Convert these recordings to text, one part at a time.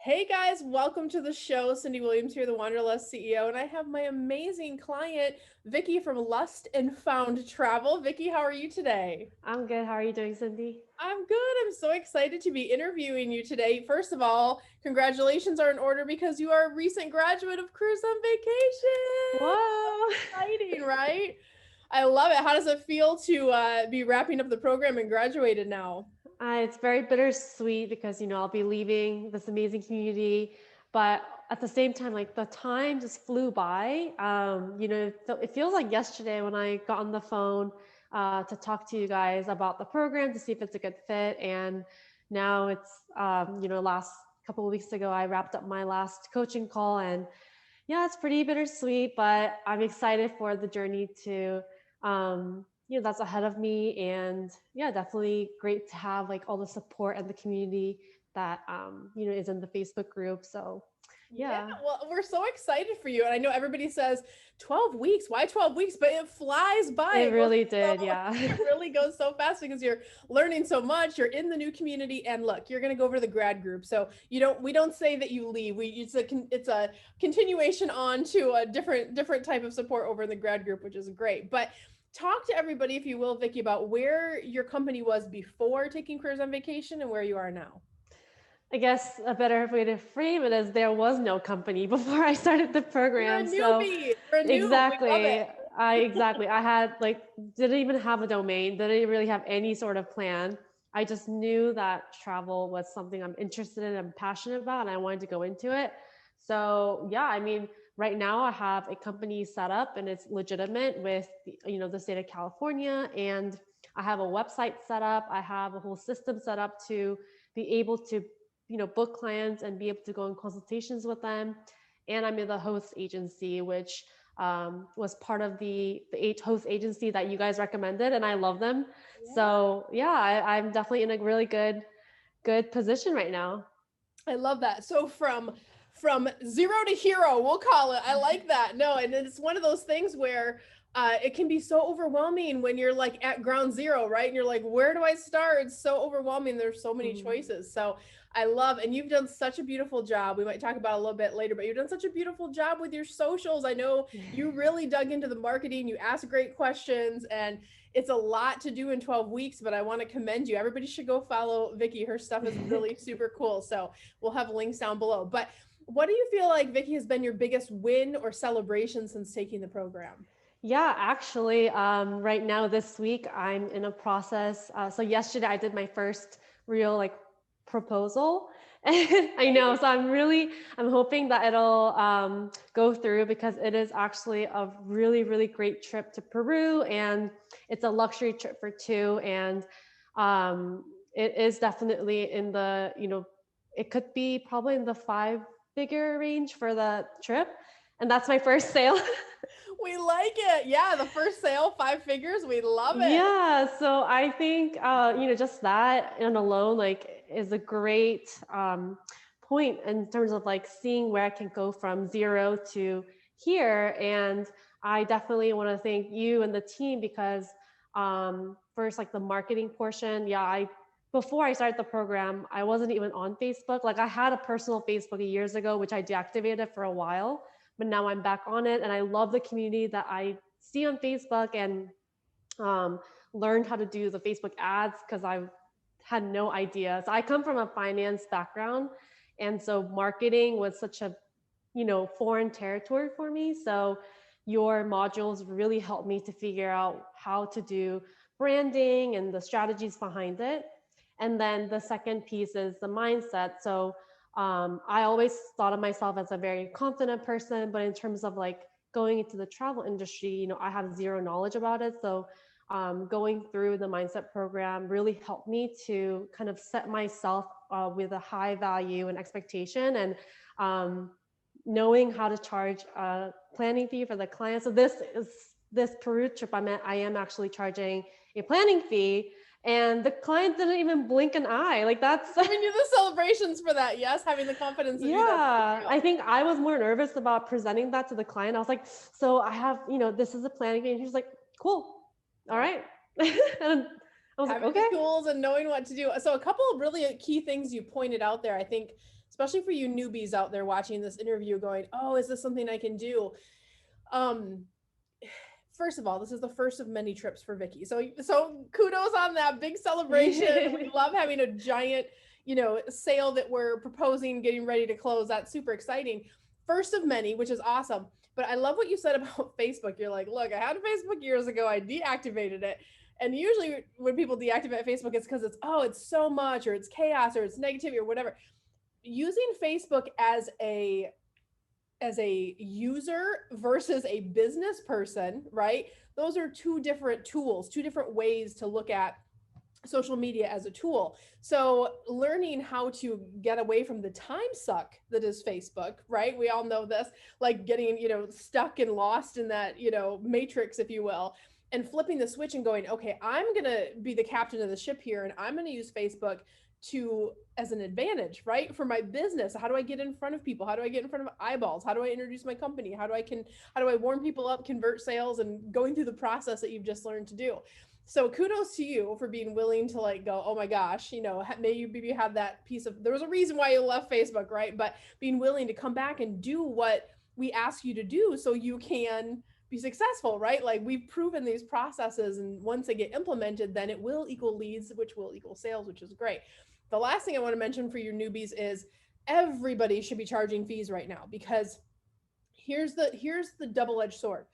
Hey guys, welcome to the show. Cyndi Williams here, the Wanderlust CEO, and I have my amazing client, Vicky from Lust and Found Travel. Vicky, how are you today? I'm good. How are you doing, Cindy? I'm good. I'm so excited to be interviewing you today. First of all, congratulations are in order because you are a recent graduate of Cruise on Vacation. Whoa. Exciting, right? I love it. How does it feel to be wrapping up the program and graduated now? It's very bittersweet because, I'll be leaving this amazing community, but at the same time, like the time just flew by. It feels like yesterday when I got on the phone to talk to you guys about the program to see if it's a good fit. And now last couple of weeks ago, I wrapped up my last coaching call, and yeah, it's pretty bittersweet, but I'm excited for the journey to, that's ahead of me. And yeah, definitely great to have like all the support and the community that, is in the Facebook group. So Yeah, yeah, well, we're so excited for you. And I know everybody says 12 weeks. Why 12 weeks? But it flies by. it It goes really so, did. Yeah. it really goes so fast because you're learning so much. You're in the new community, and look, you're going to go over to the grad group. So we don't say that you leave. It's a continuation on to a different type of support over in the grad group, which is great. But talk to everybody, if you will, Vicky, about where your company was before taking Careers on Vacation and where you are now. I guess a better way to frame it is there was no company before I started the You're a program. So newbie. You're a noob. We love it. exactly. I had like didn't even have a domain, didn't really have any sort of plan. I just knew that travel was something I'm interested in and passionate about, and I wanted to go into it. So yeah, I mean, right now I have a company set up and it's legitimate with the state of California, and I have a website set up. I have a whole system set up to be able to book clients and be able to go in consultations with them. And I'm in the host agency, which was part of the host agency that you guys recommended, and I love them. Yeah. So yeah, I'm definitely in a really good position right now. I love that. So from zero to hero, we'll call it. I like that. No, and it's one of those things where it can be so overwhelming when you're like at ground zero, right? And you're like, where do I start? It's so overwhelming. There's so many Mhm. choices. So I love, and you've done such a beautiful job. We might talk about it a little bit later, but you've done such a beautiful job with your socials. I know you really dug into the marketing. You asked great questions, and it's a lot to do in 12 weeks, but I want to commend you. Everybody should go follow Vicky. Her stuff is really super cool. So we'll have links down below. But what do you feel like, Vicky, has been your biggest win or celebration since taking the program? Yeah, actually, right now this week I'm in a process. So yesterday I did my first real like proposal. I know, so I'm hoping that it'll go through because it is actually a really great trip to Peru, and it's a luxury trip for two, and um, it is definitely in the it could be probably in the five-figure range for the trip, and that's my first sale. We like it. Yeah, the first sale, 5 figures. We love it. Yeah, so I think just that and alone like is a great point in terms of like seeing where I can go from zero to here. And I definitely want to thank you and the team because first like the marketing portion, yeah, I before I started the program, I wasn't even on Facebook. Like I had a personal Facebook years ago, which I deactivated for a while, but now I'm back on it, and I love the community that I see on Facebook, and um, learned how to do the Facebook ads because I had no idea. So I come from a finance background, and so marketing was such a foreign territory for me. So your modules really helped me to figure out how to do branding and the strategies behind it. And then the second piece is the mindset. So I always thought of myself as a very confident person, but in terms of like going into the travel industry, I have zero knowledge about it. So going through the mindset program really helped me to kind of set myself with a high value and expectation, and um, knowing how to charge a planning fee for the client. So this Peru trip I am actually charging a planning fee, and the client didn't even blink an eye. Like that's Giving you the celebrations for that. Yes, having the confidence to do that's a big yeah, I deal. think I was more nervous about presenting that to the client. I was like, so I have, this is a planning fee. And he's like, cool. All Yeah. right. And I was like, Having the okay. tools and knowing what to do. So a couple of really key things you pointed out there, I think especially for you newbies out there watching this interview going, oh, is this something I can do? Um, First of all, this is the first of many trips for Vicky. So kudos on that big celebration. We love having a giant, sale that we're proposing, getting ready to close. That's super exciting. First of many, which is awesome. But I love what you said about Facebook. You're like, look, I had Facebook years ago. I deactivated it. And usually when people deactivate Facebook, it's because it's so much, or it's chaos, or it's negativity, or whatever. Using Facebook as a user versus a business person, right? Those are two different tools, two different ways to look at social media as a tool. So learning how to get away from the time suck that is Facebook, right? We all know this, like getting, stuck and lost in that, matrix, if you will, and flipping the switch and going, okay, I'm going to be the captain of the ship here, and I'm going to use Facebook to as an advantage, right? For my business. How do I get in front of people? How do I get in front of eyeballs? How do I introduce my company? How do I warm people up, convert sales, and going through the process that you've just learned to do? So kudos to you for being willing to like go, oh my gosh, maybe you have that piece of, there was a reason why you left Facebook, right? But being willing to come back and do what we ask you to do so you can be successful, right? Like we've proven these processes, and once they get implemented, then it will equal leads, which will equal sales, which is great. The last thing I want to mention for your newbies is everybody should be charging fees right now, because here's the double-edged sword.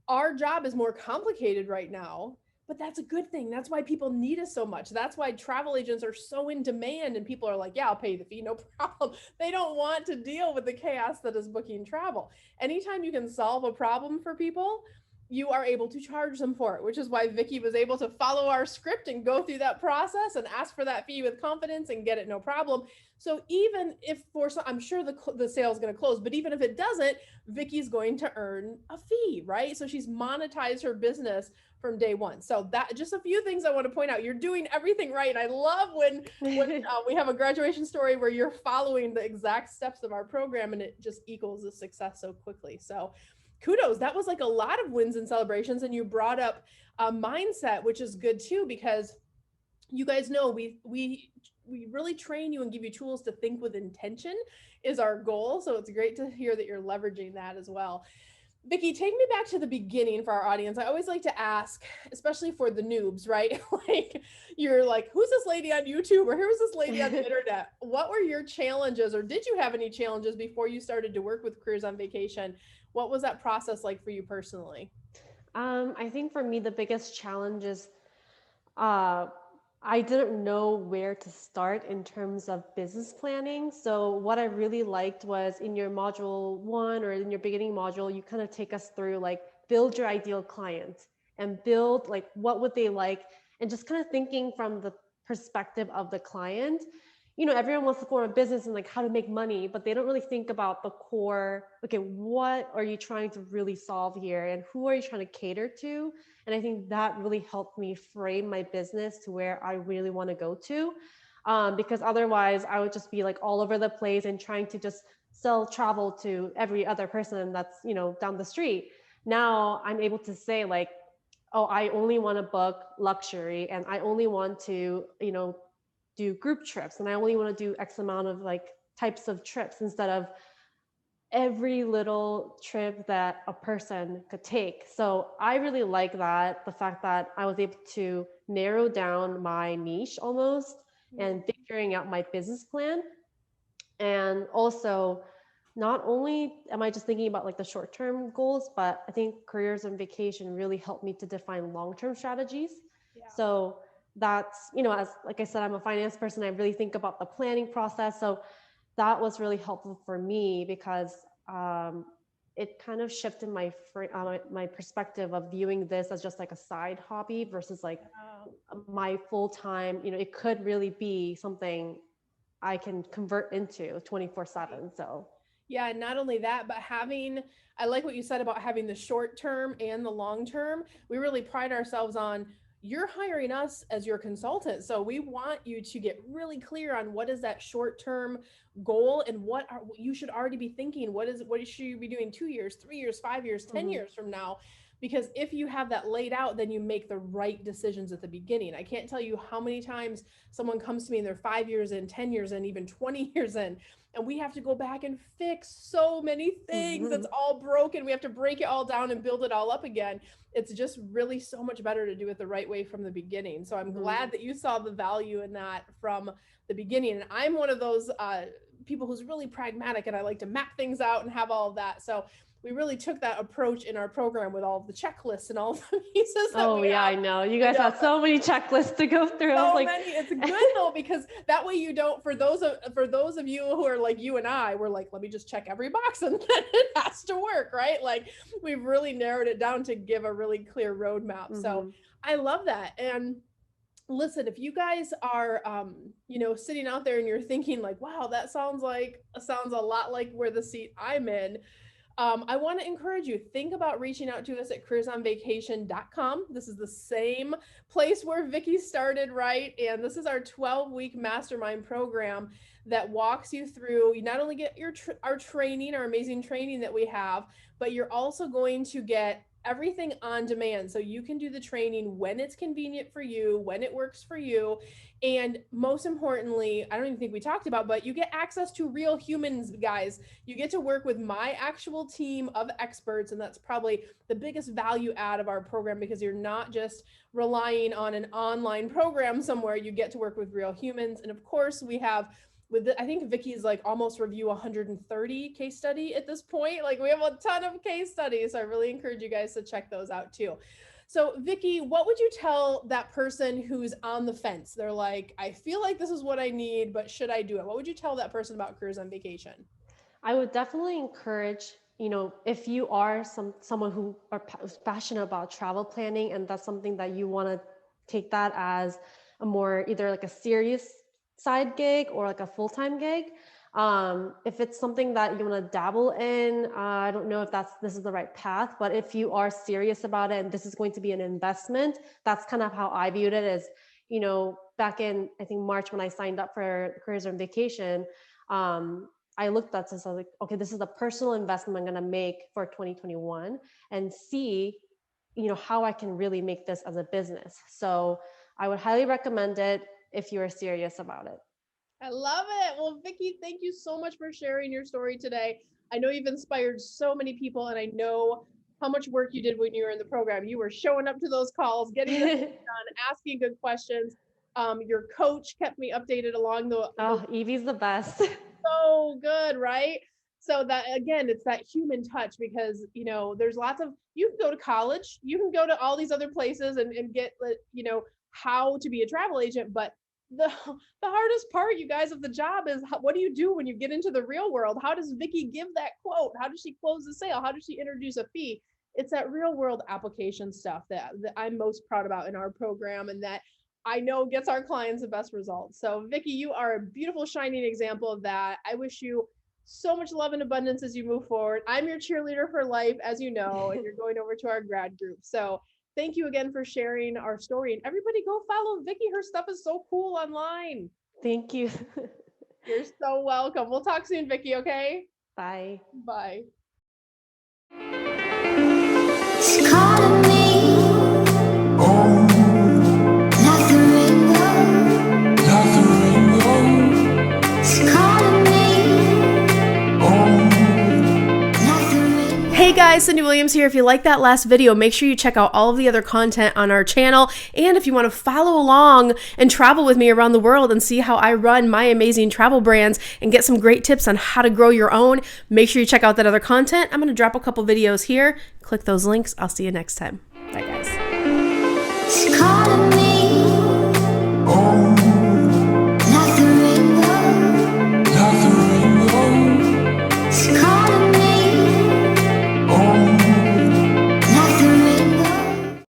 Our job is more complicated right now, but that's a good thing. That's why people need us so much. That's why travel agents are so in demand, and people are like, yeah, I'll pay the fee, no problem. They don't want to deal with the chaos that is booking travel. Anytime you can solve a problem for people, you are able to charge them for it, which is why Vicky was able to follow our script and go through that process and ask for that fee with confidence and get it no problem. So even if I'm sure the sale is going to close, but even if it doesn't, Vicky's going to earn a fee, right? So she's monetized her business from day one. So that just a few things I want to point out. You're doing everything right. And I love when we have a graduation story where you're following the exact steps of our program, and it just equals the success so quickly. So kudos. That was like a lot of wins and celebrations. And you brought up a mindset, which is good too, because you guys know we really train you and give you tools to think with intention is our goal. So it's great to hear that you're leveraging that as well. Vicky, take me back to the beginning for our audience. I always like to ask, especially for the noobs, right? Like you're like, who's this lady on YouTube, or who's this lady on the internet? What were your challenges, or did you have any challenges before you started to work with Careers on Vacation? What was that process like for you personally? I think for me, the biggest challenge is uh, I didn't know where to start in terms of business planning. So what I really liked was in your module 1 or in your beginning module, you kind of take us through like build your ideal client and build like what would they like, and just kind of thinking from the perspective of the client. Everyone wants to form a business and like how to make money, but they don't really think about the core. Okay, what are you trying to really solve here, and who are you trying to cater to? And I think that really helped me frame my business to where I really want to go to. Because otherwise I would just be like all over the place and trying to just sell travel to every other person that's, down the street. Now I'm able to say like, oh, I only want to book luxury, and I only want to, do group trips, and I only want to do X amount of like types of trips, instead of every little trip that a person could take. So I really like that, the fact that I was able to narrow down my niche almost and figuring out my business plan. And also, not only am I just thinking about like the short-term goals, but I think Careers and Vacation really helped me to define long-term strategies. Yeah. So that's, as like I said, I'm a finance person, I really think about the planning process. So that was really helpful for me, because it kind of shifted my perspective of viewing this as just like a side hobby versus like my full-time. It could really be something I can convert into 24/7. So Yeah, and not only that, but I like what you said about having the short term and the long term. We really pride ourselves on, you're hiring us as your consultant. So we want you to get really clear on what is that short term goal, and what you should already be thinking. What should you be doing 2 years, 3 years, 5 years, 10 years from now? Because if you have that laid out, then you make the right decisions at the beginning. I can't tell you how many times someone comes to me and they're 5 years in, 10 years in, even 20 years in, and we have to go back and fix so many things that's all broken. We have to break it all down and build it all up again. It's just really so much better to do it the right way from the beginning. So I'm glad that you saw the value in that from the beginning. And I'm one of those people who's really pragmatic, and I like to map things out and have all of that. So we really took that approach in our program with all of the checklists and all the pieces. I know. You guys have so many checklists to go through. So many. It's good though, because that way you don't, for those of you who are like you and I, we're like, let me just check every box and then it has to work, right? Like we've really narrowed it down to give a really clear roadmap. So I love that. And listen, if you guys are, sitting out there and you're thinking like, wow, that sounds a lot like where the seat I'm in. I want to encourage you, think about reaching out to us at careersonvacation.com. This is the same place where Vicky started, right? And this is our 12-week mastermind program that walks you through. You not only get our training, our amazing training that we have, but you're also going to get everything on demand. So you can do the training when it's convenient for you, when it works for you. And most importantly, I don't even think we talked about, but you get access to real humans, guys. You get to work with my actual team of experts. And that's probably the biggest value add of our program, because you're not just relying on an online program somewhere. You get to work with real humans. And of course we have, I think Vicky's like almost review 130 case study at this point. Like we have a ton of case studies. So I really encourage you guys to check those out too. So Vicky, what would you tell that person who's on the fence? They're like, I feel like this is what I need, but should I do it? What would you tell that person about Careers on Vacation? I would definitely encourage, if you are someone who is passionate about travel planning, and that's something that you want to take that as a more either like a serious side gig or like a full-time gig. If it's something that you want to dabble in, I don't know if this is the right path, but if you are serious about it and this is going to be an investment, that's kind of how I viewed it. As back in, I think March, when I signed up for Careers on Vacation, I looked at this, I was like, okay, this is a personal investment I'm going to make for 2021 and see, how I can really make this as a business. So I would highly recommend it if you are serious about it. I love it. Well, Vicky, thank you so much for sharing your story today. I know you've inspired so many people, and I know how much work you did when you were in the program. You were showing up to those calls, getting them done, asking good questions. Your coach kept me updated along the Evie's the best. So good, right? So that, again, it's that human touch, because, there's lots of, you can go to college, you can go to all these other places and get, how to be a travel agent, but the hardest part, you guys, of the job is what do you do when you get into the real world? How does Vicky give that quote? How does she close the sale? How does she introduce a fee? It's that real world application stuff that I'm most proud about in our program, and that I know gets our clients the best results. So Vicky, you are a beautiful, shining example of that. I wish you so much love and abundance as you move forward. I'm your cheerleader for life, as you know, and you're going over to our grad group. So thank you again for sharing our story. And everybody go follow Vicky. Her stuff is so cool online. Thank you. You're so welcome. We'll talk soon, Vicky, okay? Bye. Bye. She's calling me. Oh, like the rainbow. Like the rainbow. She's calling me. Oh. Hey guys, Cyndi Williams here. If you like that last video, make sure you check out all of the other content on our channel. And if you want to follow along and travel with me around the world and see how I run my amazing travel brands and get some great tips on how to grow your own, make sure you check out that other content. I'm going to drop a couple videos here. Click those links. I'll see you next time. Bye guys. She's calling me.